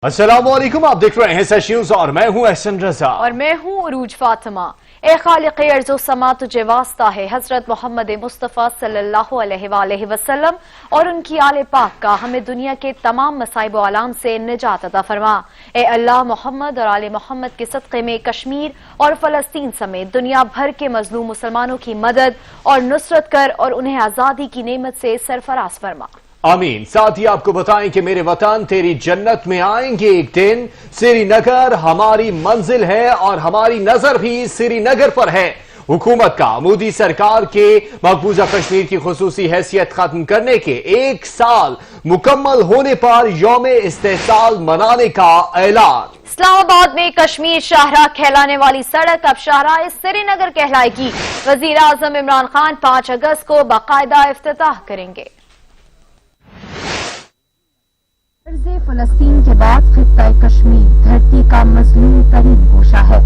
السلام علیکم، آپ دیکھ رہے ہیں سچ نیوز اور میں ہوں احسن رضا اور میں ہوں عروج فاطمہ۔ اے خالق ارض و سما تجھے واسطہ ہے حضرت محمد مصطفیٰ صلی اللہ علیہ وآلہ وسلم اور ان کی آل پاک کا ہمیں دنیا کے تمام مصائب و آلام سے نجات عطا فرما۔ اے اللہ محمد اور آل محمد کے صدقے میں کشمیر اور فلسطین سمیت دنیا بھر کے مظلوم مسلمانوں کی مدد اور نصرت کر اور انہیں آزادی کی نعمت سے سرفراز فرما۔ آمین۔ ساتھ ہی آپ کو بتائیں کہ میرے وطن تیری جنت میں آئیں گے ایک دن، سری نگر ہماری منزل ہے اور ہماری نظر بھی سری نگر پر ہے۔ حکومت کا مودی سرکار کے مقبوضہ کشمیر کی خصوصی حیثیت ختم کرنے کے 1 سال مکمل ہونے پر یوم استحصال منانے کا اعلان۔ اسلام آباد میں کشمیر شاہراہ کہلانے والی سڑک اب شاہراہ سری نگر کہلائے گی۔ وزیر اعظم عمران خان 5 اگست کو باقاعدہ افتتاح کریں گے۔ ارض فلسطین کے بعد خطہ کشمیر دھرتی کا مظلوم ترین گوشہ ہے۔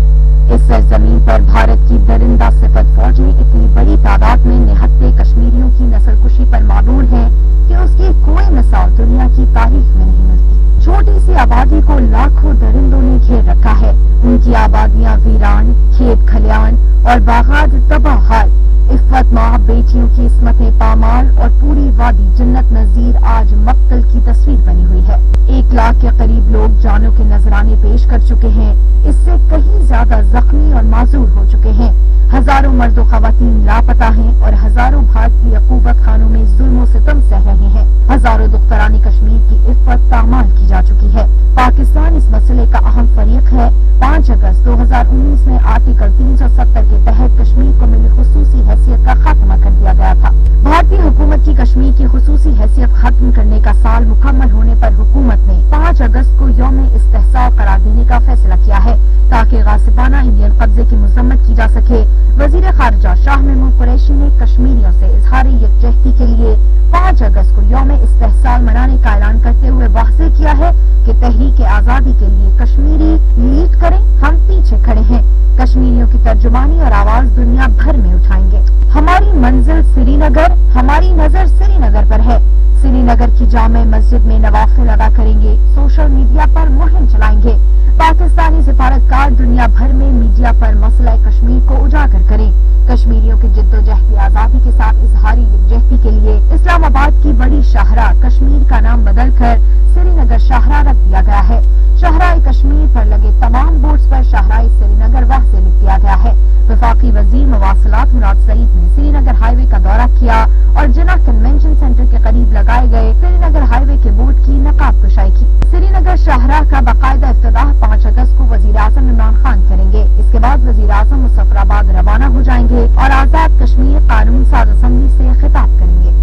اس سرزمین پر بھارت کی درندہ صفت فوج میں اتنی بڑی تعداد میں نہتے کشمیریوں کی نسل کشی پر معمول ہے کہ اس کی کوئی مثال دنیا کی تاریخ میں نہیں ملتی۔ چھوٹی سی آبادی کو لاکھوں درندوں نے گھیر رکھا ہے۔ ان کی آبادیاں ویران، کھیت کھلیان اور باغات تباہ حال۔ عفت ماں بیٹیوں کی عصمتیں پامال اور پوری وادی جنت نظیر آج مقتل کی تصویر بنی ہوئی ہے۔ 1 لاکھ کے قریب لوگ جانوں کے نذرانے پیش کر چکے ہیں۔ اس سے کہیں زیادہ زخمی اور معذور ہو چکے ہیں۔ ہزاروں مرد و خواتین لاپتہ ہیں اور ہزاروں بھارتی عقوبت خانوں میں ظلم و ستم سہ رہے ہیں۔ ہزاروں دختران کشمیر کی عفت پامال کی جا چکی ہے۔ پاکستان اس مسئلے کا اہم فریق ہے۔ 5 اگست 2019 میں آرٹیکل 370 کے تحت کشمیر کو ملی خصوصی حیثیت کا خاتمہ کر دیا گیا تھا۔ بھارتی حکومت کی کشمیر کی خصوصی حیثیت ختم کرنے کا سال مکمل ہونے پر حکومت نے 5 اگست کو یوم استحصال قرار دینے کا فیصلہ کیا ہے تاکہ غاصبانہ انڈین قبضے کی مذمت کی جا سکے۔ وزیر خارجہ شاہ محمود قریشی نے کشمیریوں سے اظہار یکجہتی کے لیے 5 اگست کو یوم استحصال منانے کا اعلان کرتے ہوئے واضح کیا ہے کہ تحریک آزادی کے لیے کشمیری لیڈ کریں، ہم پیچھے کھڑے ہیں۔ کشمیریوں کی ترجمانی اور آواز دنیا بھر میں اٹھائیں گے۔ ہماری منزل سری نگر، ہماری نظر سری نگر پر ہے۔ سری نگر کی جامع مسجد میں نوافل ادا کریں گے، سوشل میڈیا پر مہم چلائیں گے۔ پاکستانی سفارتکار دنیا بھر میں میڈیا پر مسئلہ کشمیر کو اجاگر کریں۔ کشمیریوں کی جدوجہد آزادی کے ساتھ اظہاری یکجہتی کے لیے اسلام آباد کی بڑی شاہراہ کشمیر کا نام بدل کر سری نگر شاہراہ رکھ دیا گیا ہے۔ شاہراہ کشمیر پر لگے تمام بورڈز پر شاہراہ سری نگر واضح لکھ دیا گیا ہے۔ وفاقی وزیر مواصلات مراد سعید نے سری نگر ہائی وے کا دورہ کیا اور جناح کنونشن سینٹر کے قریب لگائے گئے سری نگر ہائی وے کے بورڈ کی نقاب کشائی کی۔ سری نگر شاہراہ کا باقاعدہ افتتاح 5 اگست کو وزیر اعظم عمران خان کریں گے۔ اس کے بعد وزیر اعظم مظفرآباد روانہ ہو جائیں گے اور آزاد کشمیر قانون ساز اسمبلی سے خطاب کریں گے۔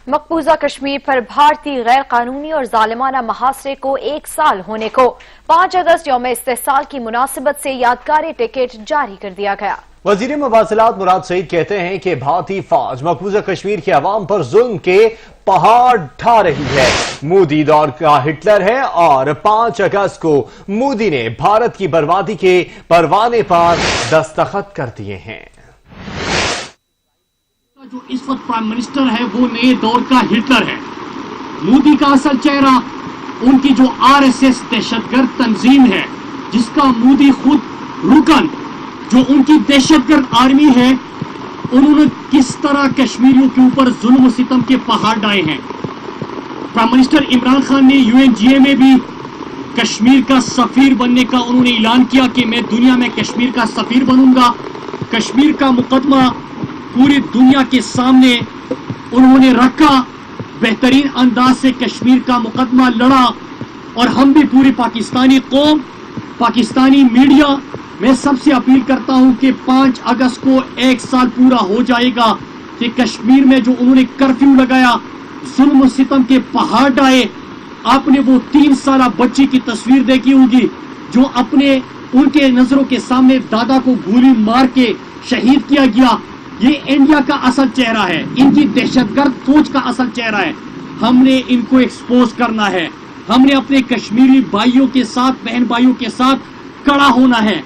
مقبوضہ کشمیر پر بھارتی غیر قانونی اور ظالمانہ محاصرے کو 1 سال ہونے کو 5 اگست یوم استحصال کی مناسبت سے یادگاری ٹکٹ جاری کر دیا گیا۔ وزیر مواصلات مراد سعید کہتے ہیں کہ بھارتی فوج مقبوضہ کشمیر کے عوام پر ظلم کے پہاڑ ڈھا رہی ہے۔ مودی دور کا ہٹلر ہے اور 5 اگست کو مودی نے بھارت کی بربادی کے پروانے پر دستخط کر دیے ہیں۔ جو اس وقت پرائم منسٹر ہے وہ نئے دور کا ہٹلر ہے۔ مودی کا اصل چہرہ ان کی جو RSS دہشت گرد تنظیم ہے جس کا مودی خود رکن، جو ان کی دہشت گرد آرمی ہے، انہوں نے کس طرح کشمیریوں کے اوپر ظلم و ستم کے پہاڑ ڈائے ہیں۔ پرائم منسٹر عمران خان نے UNGA میں بھی کشمیر کا سفیر بننے کا انہوں نے اعلان کیا کہ میں دنیا میں کشمیر کا سفیر بنوں گا۔ کشمیر کا مقدمہ پوری دنیا کے سامنے انہوں نے رکھا، بہترین انداز سے کشمیر کا مقدمہ لڑا، اور ہم بھی پوری پاکستانی قوم، پاکستانی میڈیا، میں سب سے اپیل کرتا ہوں کہ 5 اگست کو 1 سال پورا ہو جائے گا کہ کشمیر میں جو انہوں نے کرفیو لگایا، ظلم و ستم کے پہاڑ ڈائے۔ آپ نے وہ 3 سالہ بچی کی تصویر دیکھی ہوگی جو ان کے نظروں کے سامنے دادا کو گولی مار کے شہید کیا گیا۔ یہ انڈیا کا اصل چہرہ ہے، ان کی دہشت گرد فوج کا اصل چہرہ ہے۔ ہم نے ان کو ایکسپوز کرنا ہے، ہم نے اپنے کشمیری بھائیوں کے ساتھ، بہن بھائیوں کے ساتھ کڑا ہونا ہے۔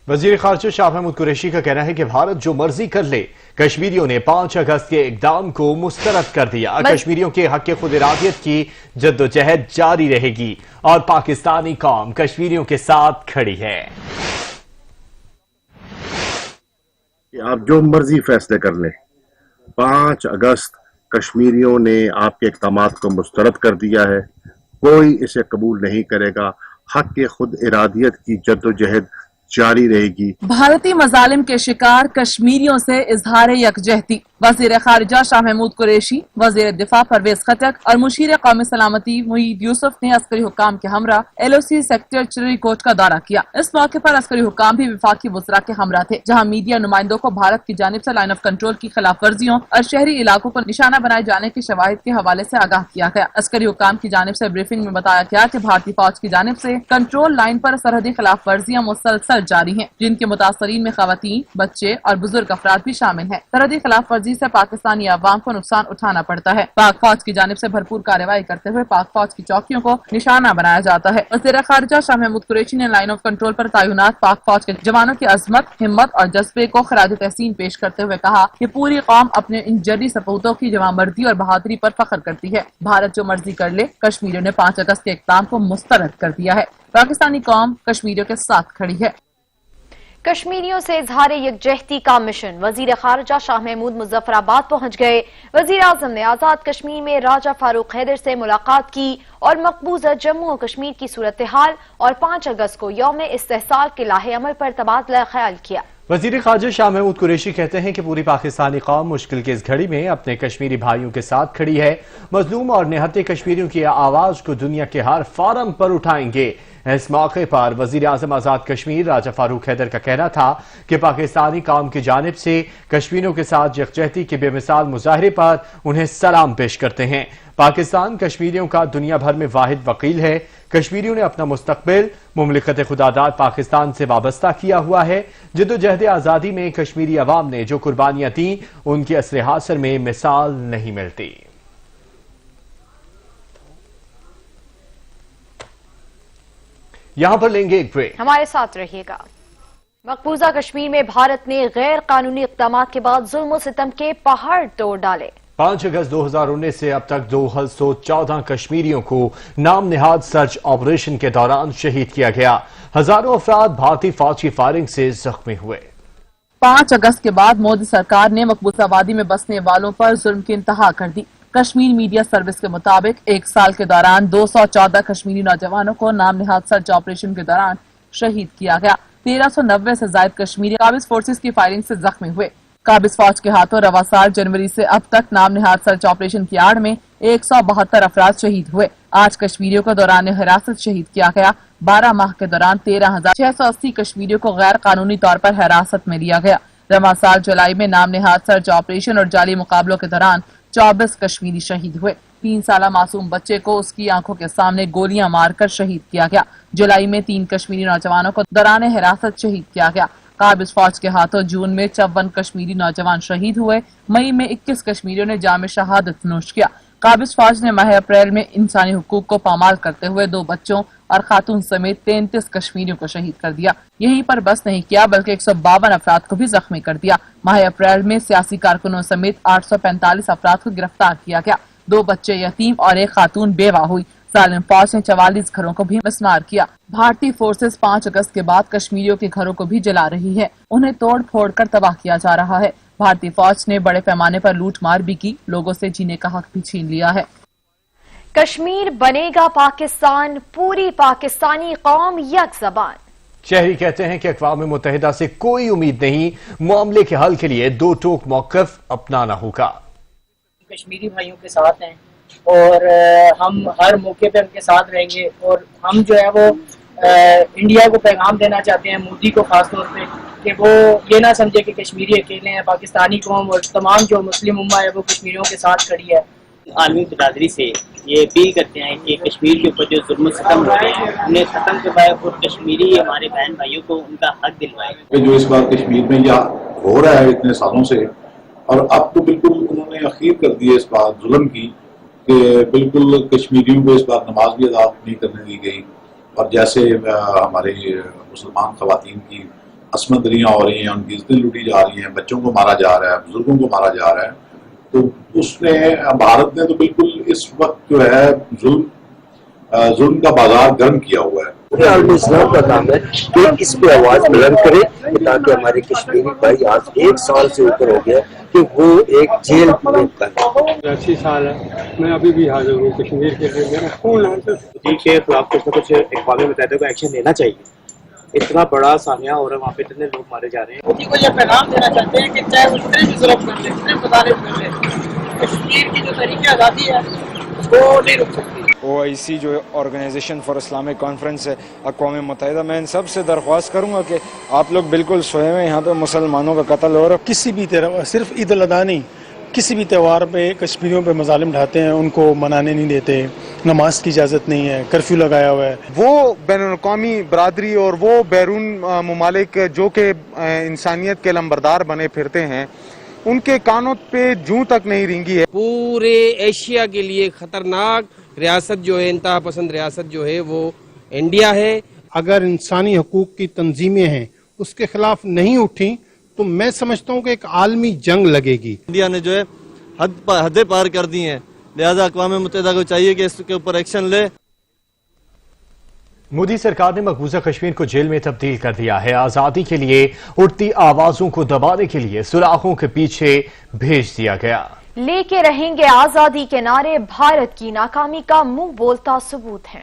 وزیر خارجہ شاہ محمود قریشی کا کہنا ہے کہ بھارت جو مرضی کر لے، کشمیریوں نے 5 اگست کے اقدام کو مسترد کر دیا۔ کشمیریوں کے حق خود ارادیت کی جدوجہد جاری رہے گی اور پاکستانی قوم کشمیریوں کے ساتھ کھڑی ہے۔ آپ جو مرضی فیصلے کر لیں، 5 اگست کشمیریوں نے آپ کے اقدامات کو مسترد کر دیا ہے، کوئی اسے قبول نہیں کرے گا۔ حق کے خود ارادیت کی جدوجہد جاری رہے گی۔ بھارتی مظالم کے شکار کشمیریوں سے اظہار یکجہتی۔ وزیر خارجہ شاہ محمود قریشی، وزیر دفاع پرویز خٹک اور مشیر قومی سلامتی محمد یوسف نے عسکری حکام کے ہمراہ LOC سیکٹر چری کوٹ کا دورہ کیا۔ اس موقع پر عسکری حکام بھی وفاقی وزراء کے ہمراہ تھے، جہاں میڈیا نمائندوں کو بھارت کی جانب سے لائن آف کنٹرول کی خلاف ورزیوں اور شہری علاقوں کو نشانہ بنائے جانے کے شواہد کے حوالے سے آگاہ کیا گیا۔ عسکری حکام کی جانب سے بریفنگ میں بتایا گیا کہ بھارتی فوج کی جانب سے کنٹرول لائن پر سرحدی خلاف ورزیاں مسلسل جاری ہیں، جن کے متاثرین میں خواتین، بچے اور بزرگ افراد بھی شامل ہیں۔ سرحدی خلاف ورزی سے پاکستانی عوام کو نقصان اٹھانا پڑتا ہے۔ پاک فوج کی جانب سے بھرپور کارروائی کرتے ہوئے پاک فوج کی چوکیوں کو نشانہ بنایا جاتا ہے۔ وزیر خارجہ شاہ محمود قریشی نے لائن آف کنٹرول پر تعینات پاک فوج کے جوانوں کی عظمت، ہمت اور جذبے کو خراج تحسین پیش کرتے ہوئے کہا کہ پوری قوم اپنے ان جری سپوتوں کی جوانمردی اور بہادری پر فخر کرتی ہے۔ بھارت جو مرضی کر لے، کشمیریوں نے 5 اگست کے اقدام کو مسترد کر دیا ہے۔ پاکستانی قوم کشمیریوں کے ساتھ کھڑی ہے۔ کشمیریوں سے اظہار یکجہتی کا مشن۔ وزیر خارجہ شاہ محمود مظفر آباد پہنچ گئے۔ وزیر اعظم نے آزاد کشمیر میں راجہ فاروق حیدر سے ملاقات کی اور مقبوضہ جموں و کشمیر کی صورتحال اور 5 اگست کو یوم استحصال کے لاحِ عمل پر تبادلہ خیال کیا۔ وزیر خارجہ شاہ محمود قریشی کہتے ہیں کہ پوری پاکستانی قوم مشکل کی اس گھڑی میں اپنے کشمیری بھائیوں کے ساتھ کھڑی ہے۔ مظلوم اور نہتے کشمیریوں کی آواز کو دنیا کے ہر فارم پر اٹھائیں گے۔ اس موقع پر وزیر اعظم آزاد کشمیر راجہ فاروق حیدر کا کہنا تھا کہ پاکستانی قوم کی جانب سے کشمیریوں کے ساتھ یکجہتی کے بے مثال مظاہرے پر انہیں سلام پیش کرتے ہیں۔ پاکستان کشمیریوں کا دنیا بھر میں واحد وکیل ہے۔ کشمیریوں نے اپنا مستقبل مملکت خداداد پاکستان سے وابستہ کیا ہوا ہے۔ جدوجہد آزادی میں کشمیری عوام نے جو قربانیاں دیں، ان کی عصر حاضر میں مثال نہیں ملتی۔ یہاں پر لیں گے ایک بریک، ہمارے ساتھ رہیے گا۔ مقبوضہ کشمیر میں بھارت نے غیر قانونی اقدامات کے بعد ظلم و ستم کے پہاڑ توڑ ڈالے۔ 5 اگست 2019 سے اب تک 214 کشمیریوں کو نام نہاد سرچ آپریشن کے دوران شہید کیا گیا۔ ہزاروں افراد بھارتی فوج کی فائرنگ سے زخمی ہوئے۔ 5 اگست کے بعد مودی سرکار نے مقبوضہ وادی میں بسنے والوں پر ظلم کی انتہا کر دی۔ کشمیر میڈیا سروس کے مطابق 1 سال کے دوران 214 کشمیری نوجوانوں کو نام نہاد سرچ آپریشن کے دوران شہید کیا گیا۔ 1390 سے زائد کشمیری قابض فورسز کی فائرنگ سے زخمی ہوئے۔ قابض فوج کے ہاتھوں رواں سال جنوری سے اب تک نام نہاد سرچ آپریشن کی آڑ میں 172 افراد شہید ہوئے۔ 8 کشمیریوں کو دوران حراست شہید کیا گیا۔ 12 ماہ کے دوران 13,680 کشمیریوں کو غیر قانونی طور پر حراست میں لیا گیا۔ رواں سال جولائی میں نام نہاد سرچ آپریشن اور جعلی مقابلوں کے دوران 24 کشمیری شہید ہوئے۔ 3 سالہ معصوم بچے کو اس کی آنکھوں کے سامنے گولیاں مار کر شہید کیا گیا۔ جولائی میں 3 کشمیری نوجوانوں کو دوران حراست شہید کیا گیا۔ قابض فوج کے ہاتھوں جون میں 54 کشمیری نوجوان شہید ہوئے۔ مئی میں 21 کشمیریوں نے جام شہادت نوش کیا۔ قابض فوج نے ماہ اپریل میں انسانی حقوق کو پامال کرتے ہوئے 2 بچوں اور خاتون سمیت 33 کشمیریوں کو شہید کر دیا۔ یہیں پر بس نہیں کیا بلکہ 152 افراد کو بھی زخمی کر دیا۔ ماہ اپریل میں سیاسی کارکنوں سمیت 845 افراد کو گرفتار کیا گیا۔ 2 بچے یتیم اور 1 خاتون بیوہ ہوئی۔ ظالم فوج نے 44 گھروں کو بھی مسمار کیا۔ بھارتی فورسز 5 اگست کے بعد کشمیریوں کے گھروں کو بھی جلا رہی ہے۔ انہیں توڑ پھوڑ کر تباہ کیا جا رہا ہے۔ بھارتی فوج نے بڑے پیمانے پر لوٹ مار بھی کی، لوگوں سے جینے کا حق بھی چھین لیا ہے۔ کشمیر بنے گا پاکستان، پوری پاکستانی قوم یک زبان۔ شہری کہتے ہیں کہ اقوام متحدہ سے کوئی امید نہیں، معاملے کے حل کے لیے 2 ٹوک موقف اپنانا ہوگا۔ کشمیری بھائیوں کے ساتھ ہیں اور ہم ہر موقع پہ ان کے ساتھ رہیں گے، اور ہم جو ہے وہ انڈیا کو پیغام دینا چاہتے ہیں، مودی کو خاص طور پہ، کہ وہ یہ نہ سمجھے کہ کشمیری اکیلے ہیں۔ پاکستانی قوم اور تمام جو مسلم امہ ہے وہ کشمیریوں کے ساتھ کھڑی ہے۔ عالمی برادری سے یہ اپیل کرتے ہیں کہ کشمیر کے اوپر جو ظلم و ستم ہو رہے ہیں انہیں ختم کروائے اور کشمیری ہمارے بہن بھائیوں کو ان کا حق دلوائے۔ جو اس بار کشمیر میں یہ ہو رہا ہے اتنے سالوں سے، اور اب تو بالکل انہوں نے اخیر کر دی ہے اس بار ظلم کی، کہ بالکل کشمیریوں کو اس بار نماز بھی ادا نہیں کرنے دی گئی، اور جیسے ہمارے مسلمان خواتین کی عصمت دریاں ہو رہی ہیں، ان کی عزتیں لوٹی جا رہی ہیں، بچوں کو مارا جا رہا ہے، بزرگوں کو مارا جا رہا ہے، تو اس نے بھارت نے تو بالکل اس وقت جو ہے ظلم کا بازار گرم کیا ہوا ہے۔ عالمی اسلام کا کام ہے کہ اس پہ آواز بلند کرے تاکہ ہمارے کشمیری بھائی آج 1 سال سے اوپر ہو گیا کہ وہ ایک جیل میں بند۔ 80 سال ہے، میں ابھی بھی حاضر ہوں کشمیر کے لیے، میرا خون ہے۔ جی کے خلاف کچھ نہ کچھ اقوام متحدہ کو ایکشن لینا چاہیے، اتنا بڑا سانحہ ہو رہا ہے، وہاں پہ اتنے لوگ مارے جا رہے ہیں۔ مودی کو یہ پیغام دینا چاہتے ہیں کہ چاہے وہ جتنے بھی ظلم کر لے، جتنے مظالم کر لے، کشمیر کی جو تحریک آزادی ہے وہ نہیں رک سکتی۔ OIC جو آرگنائزیشن فار اسلامک کانفرنس ہے اقوام متحدہ، میں ان سب سے درخواست کروں گا کہ آپ لوگ بالکل سوئے ہوئے، یہاں پہ مسلمانوں کا قتل ہو رہا ہے۔ کسی بھی طرح، صرف عید الاضحیٰ نہیں، کسی بھی تہوار پہ کشمیریوں پہ مظالم ڈھاتے ہیں، ان کو منانے نہیں دیتے، نماز کی اجازت نہیں ہے، کرفیو لگایا ہوا ہے۔ وہ بین الاقوامی برادری اور وہ بیرون ممالک جو کہ انسانیت کے لمبردار بنے پھرتے ہیں، ان کے کانوں پہ جوں تک نہیں رینگی ہے۔ پورے ایشیا کے لیے خطرناک ریاست جو ہے، انتہا پسند ریاست جو ہے وہ انڈیا ہے۔ اگر انسانی حقوق کی تنظیمیں ہیں اس کے خلاف نہیں اٹھیں تو میں سمجھتا ہوں کہ ایک عالمی جنگ لگے گی۔ انڈیا نے جو ہے حدیں پار کر دی ہیں، لہذا اقوام متحدہ کو چاہیے کہ اس کے اوپر ایکشن لے۔ مودی سرکار نے مقبوضہ کشمیر کو جیل میں تبدیل کر دیا ہے۔ آزادی کے لیے اٹھتی آوازوں کو دبانے کے لیے سلاخوں کے پیچھے بھیج دیا گیا۔ لے کے رہیں گے آزادی کے نعرے بھارت کی ناکامی کا منہ بولتا ثبوت ہے۔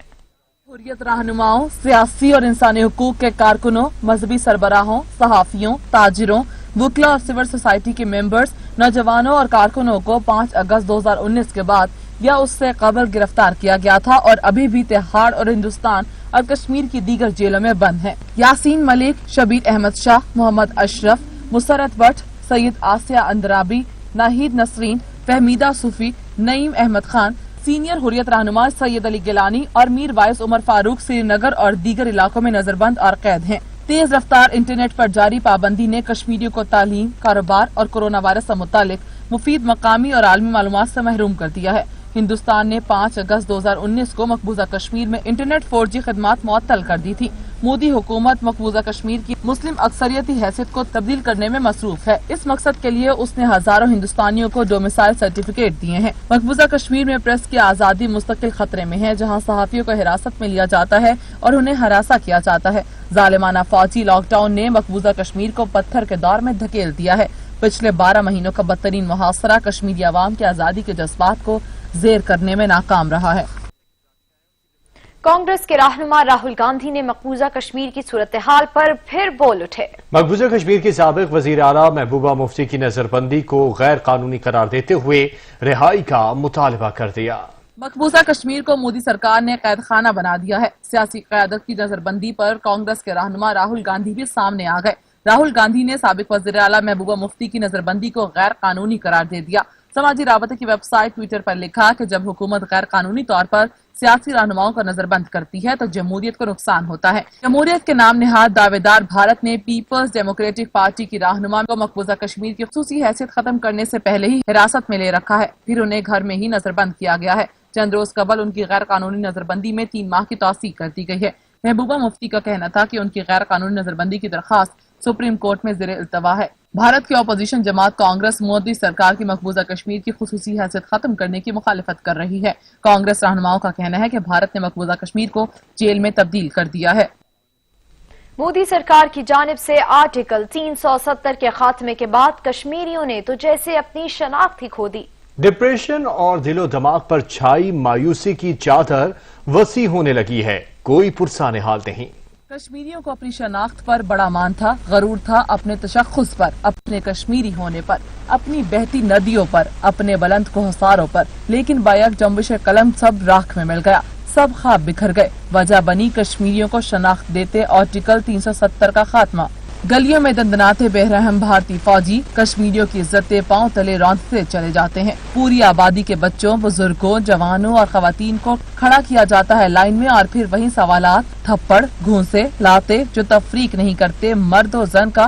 حریت رہنماؤں، سیاسی اور انسانی حقوق کے کارکنوں، مذہبی سربراہوں، صحافیوں، تاجروں، وکلا اور سول سوسائٹی کے ممبرز، نوجوانوں اور کارکنوں کو 5 اگست 2019 کے بعد یا اس سے قبل گرفتار کیا گیا تھا اور ابھی بھی تہاڑ اور ہندوستان اور کشمیر کی دیگر جیلوں میں بند ہیں۔ یاسین ملک، شبیر احمد شاہ، محمد اشرف، مسرت بٹ، سید آسیہ اندرابی، ناہید نسرین، فہمیدہ صوفی، نعیم احمد خان، سینئر حریت رہنما سید علی گیلانی اور میر وائس عمر فاروق سری نگر اور دیگر علاقوں میں نظر بند اور قید ہیں۔ تیز رفتار انٹرنیٹ پر جاری پابندی نے کشمیریوں کو تعلیم، کاروبار اور کورونا وائرس سے متعلق مفید مقامی اور عالمی معلومات سے محروم کر دیا ہے۔ ہندوستان نے 5 اگست 2019 کو مقبوضہ کشمیر میں انٹرنیٹ 4G خدمات معطل کر دی تھی۔ مودی حکومت مقبوضہ کشمیر کی مسلم اکثریتی حیثیت کو تبدیل کرنے میں مصروف ہے۔ اس مقصد کے لیے اس نے ہزاروں ہندوستانیوں کو ڈومیسائل سرٹیفکیٹ دیے ہیں۔ مقبوضہ کشمیر میں پریس کی آزادی مستقل خطرے میں ہے، جہاں صحافیوں کو حراست میں لیا جاتا ہے اور انہیں ہراساں کیا جاتا ہے۔ ظالمانہ فوجی لاک ڈاؤن نے مقبوضہ کشمیر کو پتھر کے دور میں دھکیل دیا ہے۔ پچھلے 12 مہینوں کا بدترین محاصرہ کشمیری عوام کے آزادی کے جذبات کو زیر کرنے میں ناکام رہا ہے۔ کانگریس کے رہنما راہل گاندھی نے مقبوضہ کشمیر کی صورتحال پر پھر بول اٹھے۔ مقبوضہ کشمیر کی سابق وزیر اعلیٰ محبوبہ مفتی کی نظر بندی کو غیر قانونی قرار دیتے ہوئے رہائی کا مطالبہ کر دیا۔ مقبوضہ کشمیر کو مودی سرکار نے قید خانہ بنا دیا ہے۔ سیاسی قیادت کی نظر بندی پر کانگریس کے رہنما راہل گاندھی بھی سامنے آ گئے۔ راہل گاندھی نے سابق وزیر اعلیٰ محبوبہ مفتی کی نظر بندی کو غیر قانونی قرار دے دیا۔ سماجی رابطے کی ویب سائٹ ٹویٹر پر لکھا کہ جب حکومت غیر قانونی طور پر سیاسی رہنماؤں کا نظر بند کرتی ہے تو جمہوریت کو نقصان ہوتا ہے۔ جمہوریت کے نام نہاد دعوے دار بھارت نے پیپلز ڈیموکریٹک پارٹی کی رہنما کو مقبوضہ کشمیر کی خصوصی حیثیت ختم کرنے سے پہلے ہی حراست میں لے رکھا ہے، پھر انہیں گھر میں ہی نظر بند کیا گیا ہے۔ چند روز قبل ان کی غیر قانونی نظر بندی میں 3 ماہ کی توسیع کر دی گئی ہے۔ محبوبہ مفتی کا کہنا تھا کہ ان کی غیر قانونی نظر بندی کی درخواست سپریم کورٹ میں زیر التوا ہے۔ بھارت کی اپوزیشن جماعت کانگریس مودی سرکار کی مقبوضہ کشمیر کی خصوصی حیثیت ختم کرنے کی مخالفت کر رہی ہے۔ کانگریس رہنماؤں کا کہنا ہے کہ بھارت نے مقبوضہ کشمیر کو جیل میں تبدیل کر دیا ہے۔ مودی سرکار کی جانب سے آرٹیکل 370 کے خاتمے کے بعد کشمیریوں نے تو جیسے اپنی شناخت ہی کھو دی۔ ڈپریشن اور دل و دماغ پر چھائی مایوسی کی چادر وسیع ہونے لگی ہے، کوئی پرسان حال نہیں۔ کشمیریوں کو اپنی شناخت پر بڑا مان تھا، غرور تھا اپنے تشخص پر، اپنے کشمیری ہونے پر، اپنی بہتی ندیوں پر، اپنے بلند کوہساروں پر، لیکن بیک جنبش قلم سب راکھ میں مل گیا، سب خواب بکھر گئے۔ وجہ بنی کشمیریوں کو شناخت دیتے آرٹیکل 370 کا خاتمہ۔ گلیوں میں دندناتے بے رحم بھارتی فوجی کشمیریوں کی عزتیں پاؤں تلے روندتے چلے جاتے ہیں۔ پوری آبادی کے بچوں، بزرگوں، جوانوں اور خواتین کو کھڑا کیا جاتا ہے لائن میں، اور پھر وہی سوالات، تھپڑ، گھونسے، لاتے جو تفریق نہیں کرتے مرد و زن کا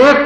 1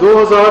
2,000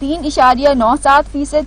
3.97%,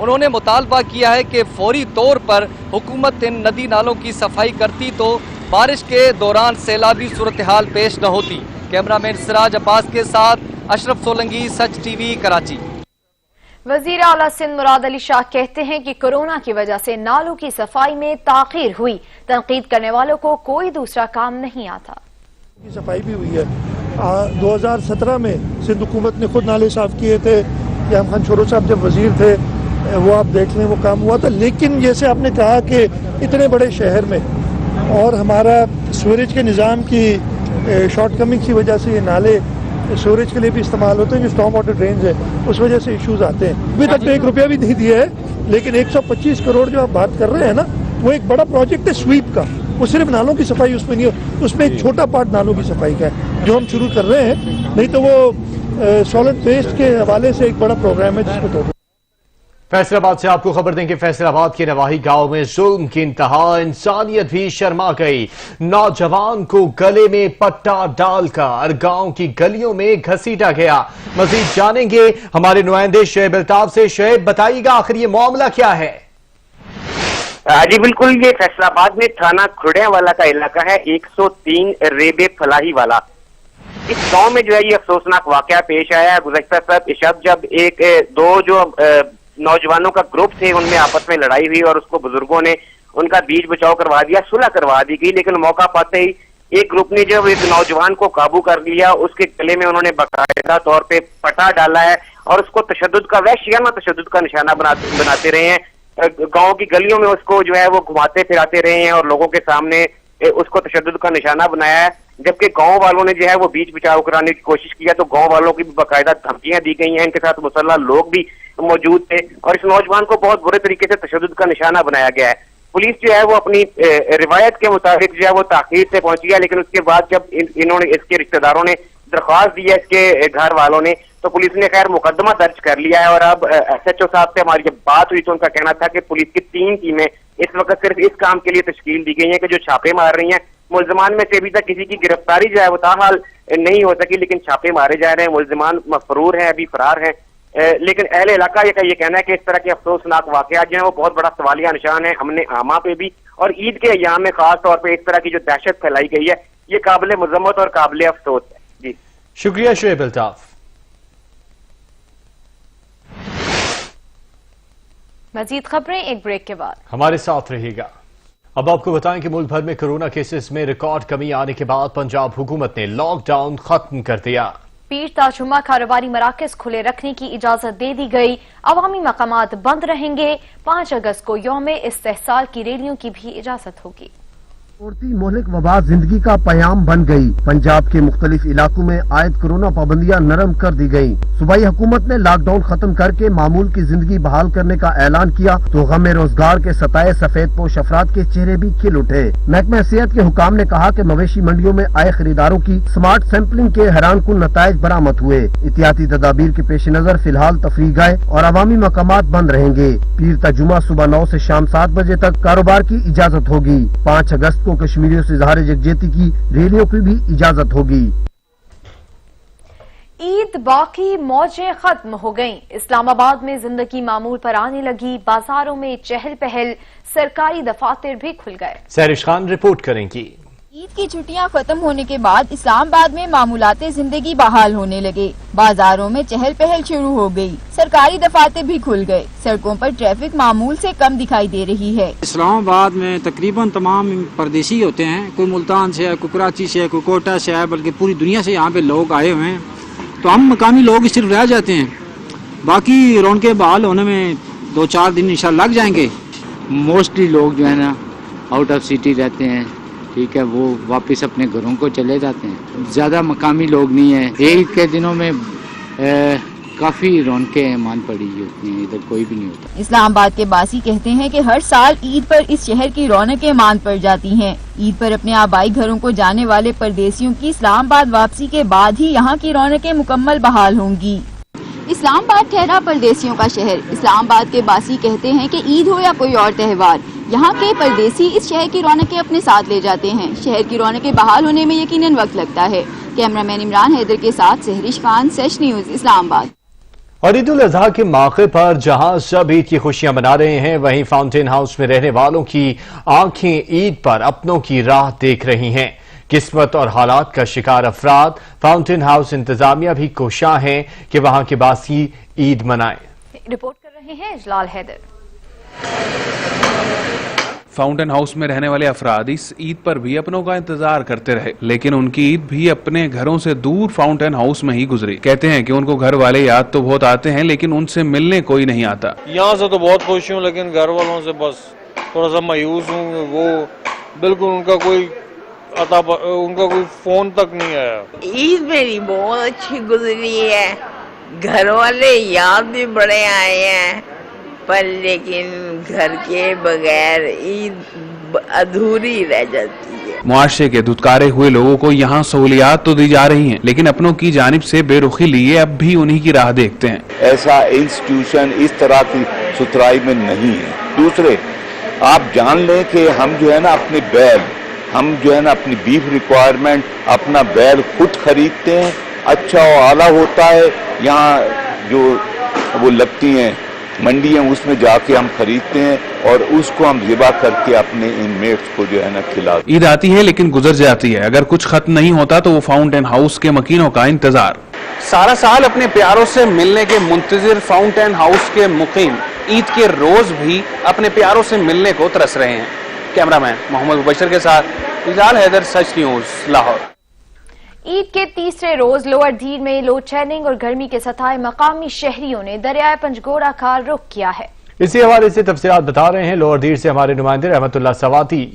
انہوں نے مطالبہ کیا ہے کہ فوری طور پر حکومت ان ندی نالوں کی صفائی کرتی تو بارش کے دوران سیلابی صورتحال پیش نہ ہوتی۔ کیمرہ مین سراج عباس کے ساتھ اشرف سولنگی، سچ ٹی وی، کراچی۔ وزیر اعلیٰ سندھ مراد علی شاہ کہتے ہیں کہ کورونا کی وجہ سے نالوں کی صفائی میں تاخیر ہوئی، تنقید کرنے والوں کو کوئی دوسرا کام نہیں آتا۔ صفائی بھی ہوئی ہے، 2017 میں سندھ حکومت نے خود نالے صاف کیے تھے، قیام خان چھورو صاحب جب وزیر تھے وہ آپ دیکھ لیں وہ کام ہوا تھا، لیکن جیسے آپ نے کہا کہ اتنے بڑے شہر میں اور ہمارا سوریج کے نظام کی شارٹ کمنگ کی وجہ سے یہ نالے سوریج کے لیے بھی استعمال ہوتے ہیں، جو اسٹارم واٹر ڈرینز ہے اس وجہ سے ایشوز آتے ہیں۔ ابھی تک تو 1 روپیہ بھی نہیں دیا ہے، لیکن 125 کروڑ جو آپ بات کر رہے ہیں نا، وہ ایک بڑا پروجیکٹ ہے سویپ کا، وہ صرف نالوں کی صفائی اس میں نہیں ہو، اس میں ایک چھوٹا پارٹ نالوں کی صفائی کا ہے جو ہم شروع کر رہے ہیں، نہیں تو وہ سالڈ ویسٹ کے حوالے سے ایک بڑا پروگرام ہے جس کو تو۔ فیصل آباد سے آپ کو خبر دیں کہ فیصل آباد کے نواحی گاؤں میں ظلم کی انتہا، انسانیت بھی شرما گئی۔ نوجوان کو گلے میں پٹا ڈال کر گاؤں کی گلیوں میں گھسیٹا گیا۔ مزید جانیں گے ہمارے نمائندے شعیب الطاف سے۔ شعیب، بتائیے گا آخر یہ معاملہ کیا ہے؟ جی بالکل، یہ فیصل آباد میں تھانہ کھڑیاں والا کا علاقہ ہے، 103 ریبے فلاحی والا۔ اس گاؤں میں جو ہے یہ افسوسناک واقعہ پیش آیا ہے۔ گزشتہ شب جب دو جو نوجوانوں کا گروپ تھے ان میں آپس میں لڑائی ہوئی اور اس کو بزرگوں نے ان کا بیچ بچاؤ کروا دیا، صلح کروا دی گئی، لیکن موقع پاتے ہی ایک گروپ نے جو ایک نوجوان کو قابو کر لیا، اس کے گلے میں انہوں نے باقاعدہ طور پہ پٹا ڈالا ہے اور اس کو تشدد کا، وحشیانہ تشدد کا نشانہ بناتے رہے ہیں۔ گاؤں کی گلیوں میں اس کو جو ہے وہ گھماتے پھراتے رہے ہیں اور لوگوں کے سامنے اس کو تشدد کا نشانہ بنایا ہے، جبکہ گاؤں والوں نے جو ہے وہ بیچ بچاؤ کرانے کی کوشش کیا تو گاؤں والوں کی بھی باقاعدہ دھمکیاں دی گئی ہیں، ان کے ساتھ مسلح لوگ بھی موجود تھے اور اس نوجوان کو بہت برے طریقے سے تشدد کا نشانہ بنایا گیا ہے۔ پولیس جو ہے وہ اپنی روایت کے مطابق جو ہے وہ تاخیر سے پہنچی ہے، لیکن اس کے بعد جب انہوں نے، اس کے رشتہ داروں نے درخواست دی ہے اس کے گھر والوں نے، تو پولیس نے خیر مقدمہ درج کر لیا ہے اور اب SHO صاحب سے ہماری جب بات ہوئی تو ان کا کہنا تھا کہ پولیس کی 3 ٹیمیں اس وقت صرف اس کام کے لیے تشکیل دی گئی ہیں کہ جو چھاپے مار رہی ہیں۔ ملزمان میں سے ابھی تک کسی کی گرفتاری جو ہے وہ تاحال نہیں ہو سکی، لیکن چھاپے مارے جا رہے ہیں، ملزمان مفرور ہیں، ابھی فرار ہیں، لیکن اہل علاقہ کا یہ کہنا ہے کہ اس طرح کے افسوسناک واقعات جو ہیں وہ بہت بڑا سوالیہ نشان ہے امن عامہ پہ بھی، اور عید کے ایام میں خاص طور پہ اس طرح کی جو دہشت پھیلائی گئی ہے یہ قابل مذمت اور قابل افسوس ہے۔ جی شکریہ شعیب الطاف۔ مزید خبریں ایک بریک کے بعد، ہمارے ساتھ رہیے گا۔ اب آپ کو بتائیں کہ ملک بھر میں کورونا کیسز میں ریکارڈ کمی آنے کے بعد پنجاب حکومت نے لاک ڈاؤن ختم کر دیا۔ پیر تا جمعہ کاروباری مراکز کھلے رکھنے کی اجازت دے دی گئی، عوامی مقامات بند رہیں گے۔ 5 اگست کو یوم استحصال کی ریلیوں کی بھی اجازت ہوگی۔ توڑتی مہلک وبا زندگی کا پیام بن گئی۔ پنجاب کے مختلف علاقوں میں عائد کورونا پابندیاں نرم کر دی گئیں۔ صوبائی حکومت نے لاک ڈاؤن ختم کر کے معمول کی زندگی بحال کرنے کا اعلان کیا تو غم روزگار کے ستائے سفید پوش افراد کے چہرے بھی کھل اٹھے۔ محکمہ صحت کے حکام نے کہا کہ مویشی منڈیوں میں آئے خریداروں کی سمارٹ سیمپلنگ کے حیران کن نتائج برآمد ہوئے۔ احتیاطی تدابیر کے پیش نظر فی الحال تفریح گاہ اور عوامی مقامات بند رہیں گے۔ پیر تا جمعہ صبح 9 سے شام 7 بجے تک کاروبار کی اجازت ہوگی۔ 5 اگست کو کشمیریوں سے اظہار یکجہتی کی ریلیوں کی بھی اجازت ہوگی۔ عید باقی موجیں ختم ہو گئیں، اسلام آباد میں زندگی معمول پر آنے لگی، بازاروں میں چہل پہل، سرکاری دفاتر بھی کھل گئے۔ سہرش خان رپورٹ کریں گی۔ عید کی چھٹیاں ختم ہونے کے بعد اسلام آباد میں معمولات زندگی بحال ہونے لگے، بازاروں میں چہل پہل شروع ہو گئی، سرکاری دفاتر بھی کھل گئے، سڑکوں پر ٹریفک معمول سے کم دکھائی دے رہی ہے۔ اسلام آباد میں تقریباً تمام پردیسی ہوتے ہیں، کوئی ملتان سے ہے، کوئی کراچی سے ہے، کوئی کوئٹہ سے ہے، بلکہ پوری دنیا سے یہاں پہ لوگ آئے ہوئے ہیں، تو ہم مقامی لوگ صرف رہ جاتے ہیں، باقی رونقیں بحال ہونے میں 2-4 دن انشاءاللہ لگ جائیں گے۔ موسٹلی لوگ جو ہے نا آؤٹ آف سٹی رہتے ہیں، ٹھیک ہے، وہ واپس اپنے گھروں کو چلے جاتے ہیں، زیادہ مقامی لوگ نہیں ہیں۔ عید کے دنوں میں کافی رونقیں مان پڑی ہوتی ہیں، ادھر کوئی بھی نہیں ہوتا۔ اسلام آباد کے باسی کہتے ہیں کہ ہر سال عید پر اس شہر کی رونقیں مان پڑ جاتی ہیں۔ عید پر اپنے آبائی گھروں کو جانے والے پردیسیوں کی اسلام آباد واپسی کے بعد ہی یہاں کی رونقیں مکمل بحال ہوں گی۔ اسلام آباد ٹھہرا پردیسیوں کا شہر۔ اسلام آباد کے باسی کہتے ہیں کہ عید ہو یا کوئی اور تہوار، یہاں کے پردیسی اس شہر کی رونقیں اپنے ساتھ لے جاتے ہیں۔ شہر کی رونقیں بحال ہونے میں یقیناً وقت لگتا ہے۔ کیمرہ مین عمران حیدر کے ساتھ سہرش خان، سچ نیوز، اسلام آباد۔ اور عید الاضحیٰ کے موقع پر جہاں سب عید کی خوشیاں منا رہے ہیں، وہیں فاؤنٹین ہاؤس میں رہنے والوں کی آنکھیں عید پر اپنوں کی راہ دیکھ رہی ہیں۔ قسمت اور حالات کا شکار افراد، فاؤنٹین ہاؤس انتظامیہ بھی کوشاں ہیں کہ وہاں کے باسی عید منائیں۔ رپورٹ کر رہے ہیں اجلال حیدر۔ فاؤنٹین ہاؤس میں رہنے والے افراد اس عید پر بھی اپنوں کا انتظار کرتے رہے، لیکن ان کی عید بھی اپنے گھروں سے دور فاؤنٹین ہاؤس میں ہی گزری۔ کہتے ہیں کہ ان کو گھر والے یاد تو بہت آتے ہیں، لیکن ان سے ملنے کوئی نہیں آتا۔ یہاں سے تو بہت خوش ہوں، لیکن گھر والوں سے بس تھوڑا سا مایوس ہوں۔ وہ بالکل ان کا کوئی فون تک نہیں آیا۔ عید میری بہت اچھی گزری ہے، گھر والے یاد بھی بڑے آئے ہیں، پر لیکن گھر کے بغیر عید ادھوری رہ جاتی ہے۔ معاشرے کے دھتکارے ہوئے لوگوں کو یہاں سہولیات تو دی جا رہی ہیں، لیکن اپنوں کی جانب سے بے رخی لیے اب بھی انہی کی راہ دیکھتے ہیں۔ ایسا انسٹیٹیوشن اس طرح کی ستھرائی میں نہیں ہے۔ دوسرے، آپ جان لیں کہ ہم جو ہے نا اپنے بیل، ہم جو ہے نا اپنی بیف ریکوائرمنٹ اپنا بیل خود خریدتے ہیں، اچھا و اعلیٰ ہوتا ہے۔ یہاں جو وہ لگتی ہیں منڈیاں، اس میں جا کے ہم خریدتے ہیں اور اس کو ہم ذبح کر کے اپنے انمیٹس کو جو ہے نا کھلاتے ہیں۔ عید آتی ہے لیکن گزر جاتی ہے، اگر کچھ ختم نہیں ہوتا تو وہ فاؤنٹین ہاؤس کے مکینوں کا انتظار۔ سارا سال اپنے پیاروں سے ملنے کے منتظر فاؤنٹین ہاؤس کے مقیم عید کے روز بھی اپنے پیاروں سے ملنے کو ترس رہے ہیں۔ کیمرہ مین محمد مبشر کے ساتھ اجلال حیدر، سچ نیوز، لاہور۔ عید کے تیسرے روز لوور دیر میں لوڈ شیڈنگ اور گرمی کے ستائے مقامی شہریوں نے دریائے پنجگورہ کا رخ کیا ہے۔ اسی حوالے سے تفصیلات بتا رہے ہیں لوور دیر سے ہمارے نمائندے رحمت اللہ سواتی۔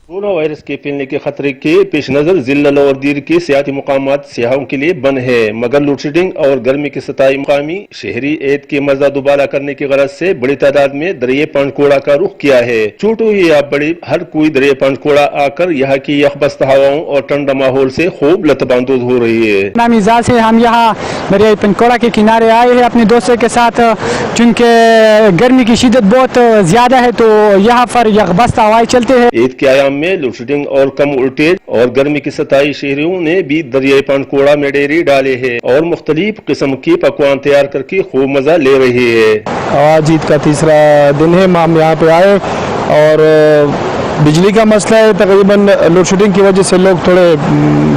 کورونا وائرس کے پھیلنے کے خطرے کے پیش نظر ضلع لوور دیر کے سیاحتی مقامات سیاحوں کے لیے بند ہے، مگر لوڈ شیڈنگ اور گرمی کے ستائی مقامی شہری عید کے مزہ دوبارہ کرنے کی غرض سے بڑی تعداد میں دریائے پنجگورہ کا رخ کیا ہے۔ چھوٹو ہی یا بڑی، ہر کوئی دریائے پنجگورہ آ کر یہاں کی یخبست ہواؤں اور ٹھنڈا ماحول سے خوب لطف اندوز ہو رہی ہے۔ نامی ذات سے ہم یہاں دریائے پنجگورہ کے کنارے آئے ہیں اپنے دوستوں کے ساتھ، چونکہ گرمی کی شدت بہت زیادہ ہے تو یہاں پر یخبست ہوائیں چلتے ہیں۔ عید کے ایام میں لوڈ شیڈنگ اور کم وولٹیج اور گرمی کی ستائی شہریوں نے بھی دریائے پنجگورہ میں ڈیری ڈالے ہیں اور مختلف قسم کی پکوان تیار کر کے خوب مزہ لے رہے ہیں۔ آج عید کا تیسرا دن ہے، ہم یہاں پہ آئے اور بجلی کا مسئلہ ہے، تقریباً لوڈ شیڈنگ کی وجہ سے لوگ تھوڑے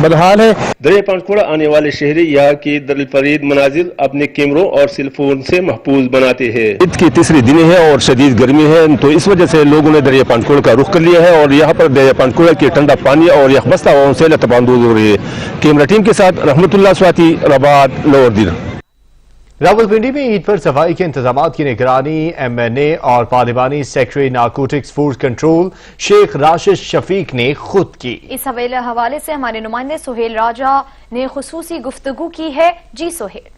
بدحال ہیں۔ دریائے پنجگورہ آنے والے شہری یہاں کی دلفریب مناظر اپنے کیمروں اور سیل فون سے محفوظ بناتے ہیں۔ عید کی تیسری دن ہے اور شدید گرمی ہے، تو اس وجہ سے لوگوں نے دریائے پنجگورہ کا رخ کر لیا ہے اور یہاں پر دریائے پنجگورہ کی ٹھنڈا پانی اور یخبست ہواؤں سے لطف اندوز ہو رہی ہے۔ کیمرہ ٹیم کے ساتھ رحمت اللہ سواتی، رباط، لوور دیر۔ راولپنڈی میں عید پر صفائی کے انتظامات کی نگرانی MNA اور پارلیمانی سیکرٹری نارکوٹکس فوڈ کنٹرول شیخ راشد شفیق نے خود کی۔ اس حوالے سے ہمارے نمائندے سہیل راجہ نے خصوصی گفتگو کی ہے۔ جی سہیل۔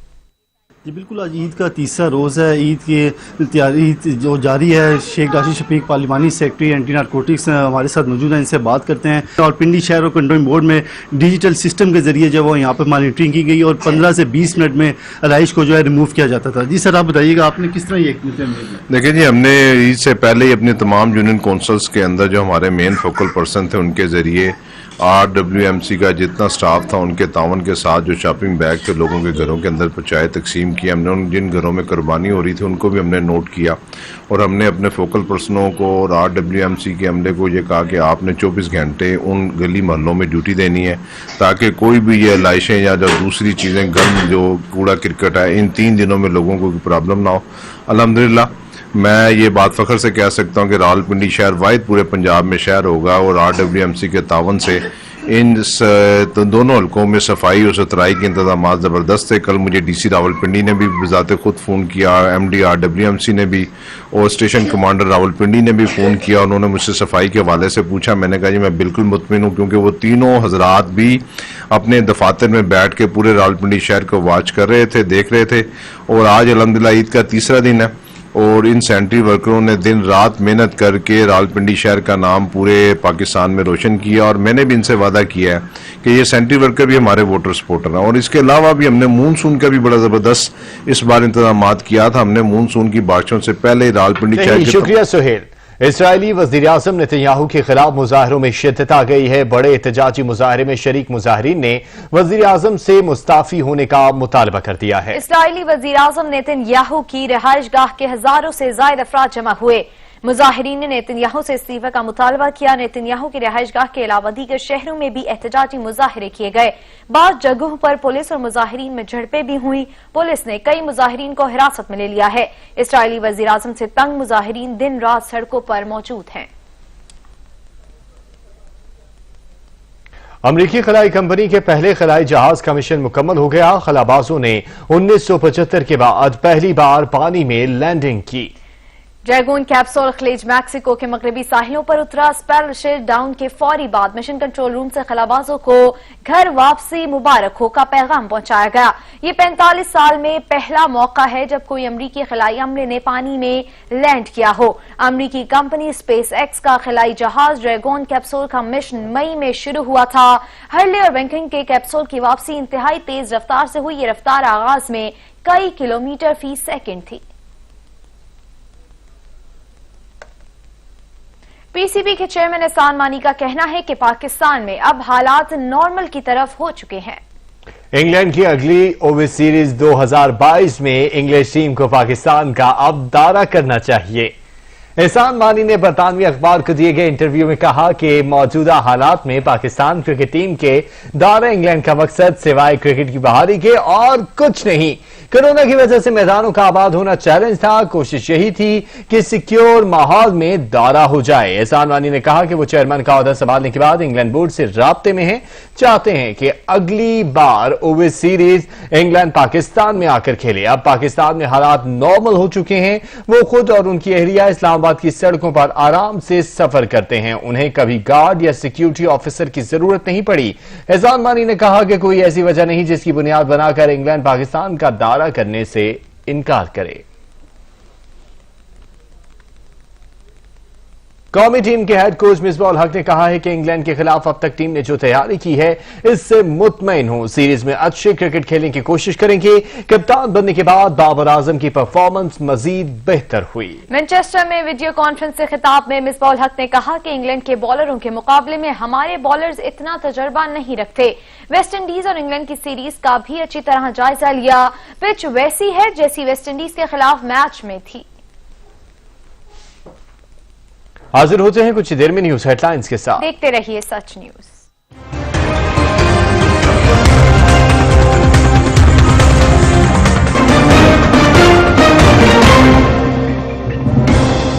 جی بالکل، آج عید کا تیسرا روز ہے، عید کی تیاری جو جاری ہے۔ شیخ راشد شفیق پارلیمانی سیکرٹری اینٹی نارکوٹکس ہمارے ساتھ موجود ہیں، ان سے بات کرتے ہیں۔ اور پنڈی شہر اور کنٹرول بورڈ میں ڈیجیٹل سسٹم کے ذریعے جو وہ یہاں پہ مانیٹرنگ کی گئی اور 15 سے 20 منٹ میں رہائش کو جو ہے ریموو کیا جاتا تھا۔ جی سر، آپ بتائیے گا آپ نے کس طرح یہ دیکھیں جی، ہم نے عید سے پہلے ہی اپنے تمام یونین کونسلز کے اندر جو ہمارے مین فوکل پرسن تھے ان کے ذریعے RWMC کا جتنا سٹاف تھا ان کے تعاون کے ساتھ جو شاپنگ بیگ تھے لوگوں کے گھروں کے اندر پہنچائے، تقسیم کیا۔ ہم نے ان جن گھروں میں قربانی ہو رہی تھی ان کو بھی ہم نے نوٹ کیا اور ہم نے اپنے فوکل پرسنوں کو اور RWMC کے عملے کو یہ کہا کہ آپ نے 24 گھنٹے ان گلی محلوں میں ڈیوٹی دینی ہے تاکہ کوئی بھی یہ لائشیں یا جو دوسری چیزیں گند جو کوڑا کرکٹ ہے ان 3 دنوں میں لوگوں کو کوئی پرابلم نہ ہو۔ الحمدللہ میں یہ بات فخر سے کہہ سکتا ہوں کہ راولپنڈی شہر واحد پورے پنجاب میں شہر ہوگا اور RWMC کے تعاون سے ان دونوں حلقوں میں صفائی اور ستھرائی کے انتظامات زبردست ہے۔ کل مجھے DC راولپنڈی نے بھی بذات خود فون کیا، MD RWMC نے بھی اور اسٹیشن کمانڈر راولپنڈی نے بھی فون کیا۔ انہوں نے مجھ سے صفائی کے حوالے سے پوچھا، میں نے کہا جی میں بالکل مطمئن ہوں، کیونکہ وہ تینوں حضرات بھی اپنے دفاتر میں بیٹھ کے پورے راولپنڈی شہر کو واچ کر رہے تھے، دیکھ رہے تھے۔ اور آج الحمدللہ عید کا تیسرا دن ہے اور ان سینٹری ورکروں نے دن رات محنت کر کے راولپنڈی شہر کا نام پورے پاکستان میں روشن کیا اور میں نے بھی ان سے وعدہ کیا ہے کہ یہ سینٹری ورکر بھی ہمارے ووٹر سپورٹر ہیں۔ اور اس کے علاوہ بھی ہم نے مونسون کا بھی بڑا زبردست اس بار انتظامات کیا تھا۔ ہم نے مونسون کی بارشوں سے پہلے راولپنڈی شہر شکریہ سہیل۔ اسرائیلی وزیراعظم نیتنیاہو کے خلاف مظاہروں میں شدت آ گئی ہے۔ بڑے احتجاجی مظاہرے میں شریک مظاہرین نے وزیراعظم سے مستعفی ہونے کا مطالبہ کر دیا ہے۔ اسرائیلی وزیراعظم نیتنیاہو کی رہائش گاہ کے ہزاروں سے زائد افراد جمع ہوئے۔ مظاہرین نے نیتنیاہو سے استعفے کا مطالبہ کیا۔ نیتنیاہو کی رہائش گاہ کے علاوہ دیگر شہروں میں بھی احتجاجی مظاہرے کیے گئے۔ بعض جگہوں پر پولیس اور مظاہرین میں جھڑپیں بھی ہوئیں۔ پولیس نے کئی مظاہرین کو حراست میں لے لیا ہے۔ اسرائیلی وزیراعظم سے تنگ مظاہرین دن رات سڑکوں پر موجود ہیں۔ امریکی خلائی کمپنی کے پہلے خلائی جہاز کا مشن مکمل ہو گیا۔ خلابازوں نے 1975 کے بعد پہلی بار پانی میں لینڈنگ کی۔ ڈریگون کیپسول خلیج میکسیکو کے مغربی ساحلوں پر اترا۔ اسپیل ڈاؤن کے فوری بعد مشن کنٹرول روم سے خلابازوں کو گھر واپسی مبارک ہو کا پیغام پہنچایا گیا۔ یہ 45 سال میں پہلا موقع ہے جب کوئی امریکی خلائی عملے نے پانی میں لینڈ کیا ہو۔ امریکی کمپنی اسپیس ایکس کا خلائی جہاز ڈریگون کیپسول کا مشن مئی میں شروع ہوا تھا۔ ہرلے اور وینکنگ کے کیپسول کی واپسی انتہائی تیز رفتار سے ہوئی۔ یہ رفتار آغاز میں کئی کلومیٹر فی سیکنڈ تھی۔ پی سی بی کے چیئرمین احسان مانی کا کہنا ہے کہ پاکستان میں اب حالات نارمل کی طرف ہو چکے ہیں۔ انگلینڈ کی اگلی اوور سیریز 2022 میں انگلش ٹیم کو پاکستان کا اب دورہ کرنا چاہیے۔ احسان مانی نے برطانوی اخبار کو دیے گئے انٹرویو میں کہا کہ موجودہ حالات میں پاکستان کرکٹ ٹیم کے دورہ انگلینڈ کا مقصد سوائے کرکٹ کی بحالی کے اور کچھ نہیں۔ کرونا کی وجہ سے میدانوں کا آباد ہونا چیلنج تھا۔ کوشش یہی تھی کہ سیکیور ماحول میں دورہ ہو جائے۔ احسان مانی نے کہا کہ وہ چیئرمین کا عہدہ سنبھالنے کے بعد انگلینڈ بورڈ سے رابطے میں ہیں، چاہتے ہیں کہ اگلی بار اوور سیریز انگلینڈ پاکستان میں آ کر کھیلے۔ اب پاکستان میں حالات نارمل ہو چکے ہیں۔ وہ خود اور ان کی اہلیہ اسلام آباد کی سڑکوں پر آرام سے سفر کرتے ہیں۔ انہیں کبھی گارڈ یا سیکیورٹی آفیسر کی ضرورت نہیں پڑی۔ احسان مانی نے کہا کہ کوئی ایسی وجہ نہیں جس کی بنیاد بنا کر انگلینڈ پاکستان کا دورہ کرنے سے انکار کرے۔ قومی ٹیم کے ہیڈ کوچ مصباح الحق نے کہا ہے کہ انگلینڈ کے خلاف اب تک ٹیم نے جو تیاری کی ہے اس سے مطمئن ہوں۔ سیریز میں اچھے کرکٹ کھیلنے کی کوشش کریں گے۔ کپتان بننے کے بعد بابر اعظم کی پرفارمنس مزید بہتر ہوئی۔ مانچسٹر میں ویڈیو کانفرنس سے خطاب میں مصباح الحق نے کہا کہ انگلینڈ کے بالروں کے مقابلے میں ہمارے بالرز اتنا تجربہ نہیں رکھتے۔ ویسٹ انڈیز اور انگلینڈ کی سیریز کا بھی اچھی طرح جائزہ لیا۔ پچ ویسی ہے جیسی ویسٹ انڈیز کے خلاف میچ میں تھی۔ حاضر ہوتے ہیں کچھ دیر میں نیوز ہیڈ لائنز کے ساتھ۔ دیکھتے رہیے سچ نیوز۔